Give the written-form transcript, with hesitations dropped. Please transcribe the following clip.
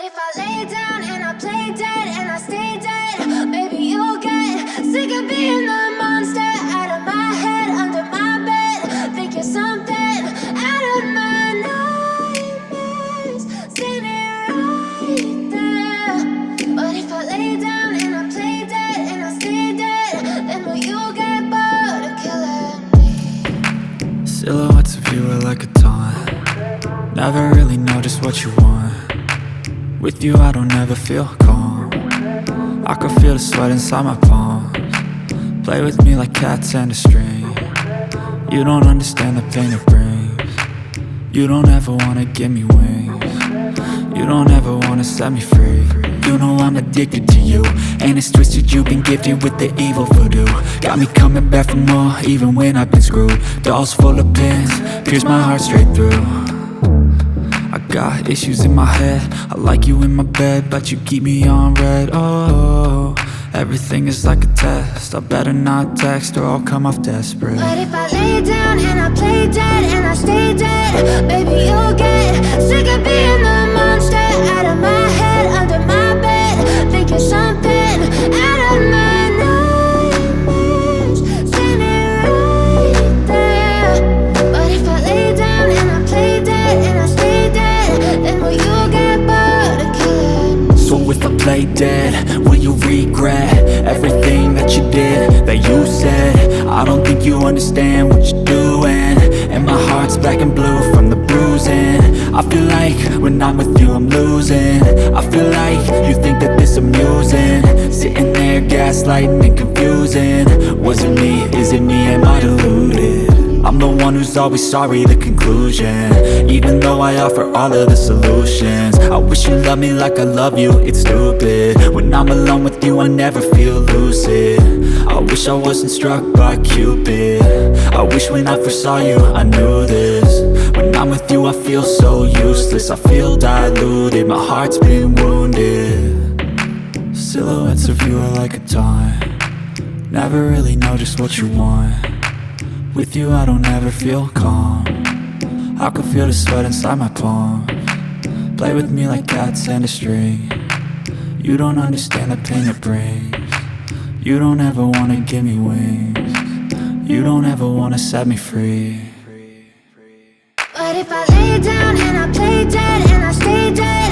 if I lay down and I play dead and I stay dead, maybe you'll get sick of being the monster out of my head, under my bed. Think you're something out of my nightmares, standing right there. But if I lay down and I play dead and I stay dead, then will you get bored of killing me? Silhouettes of you are like a taunt. Never really know just what you want. With you I don't ever feel calm. I can feel the sweat inside my palms. Play with me like cats and a string. You don't understand the pain it brings. You don't ever wanna give me wings. You don't ever wanna set me free. You know I'm addicted to you, and it's twisted, you've been gifted with the evil voodoo. Got me coming back for more, even when I've been screwed. Dolls full of pins, pierce my heart straight through. I got issues in my head, I like you in my bed, but you keep me on red. Oh, everything is like a test, I better not text or I'll come off desperate. But if I lay down and I play dead and I stay dead, baby you'll get sick of being the monster out of my head, under my bed. Think you're something out of my nightmares, standing right there. But if I lay down and I play dead and I stay dead, then will you get bored of killing me? So if I play dead, will you regret everything that you did, that you said? I don't think you understand what you're doing, and my heart's black and blue from the bruising. I feel like when I'm with you I'm losing. I feel like you think that this amusing, sitting there gaslighting and confusing. Was it me? Is it me? Am I deluded? I'm the one who's always sorry, the conclusion, even though I offer all of the solutions. I wish you loved me like I love you, it's stupid. When I'm alone with you I never feel lucid. I wish I wasn't struck by Cupid. I wish when I first saw you I knew this. When I'm with you I feel so useless, I feel diluted, my heart's been wounded. Silhouettes of you are like a taunt. Never really know just what you want. With you I don't ever feel calm. I can feel the sweat inside my palms. Play with me like cats and a string. You don't understand the pain it brings. You don't ever wanna give me wings. You don't ever wanna set me free. But if I lay down and I play dead and I stay dead,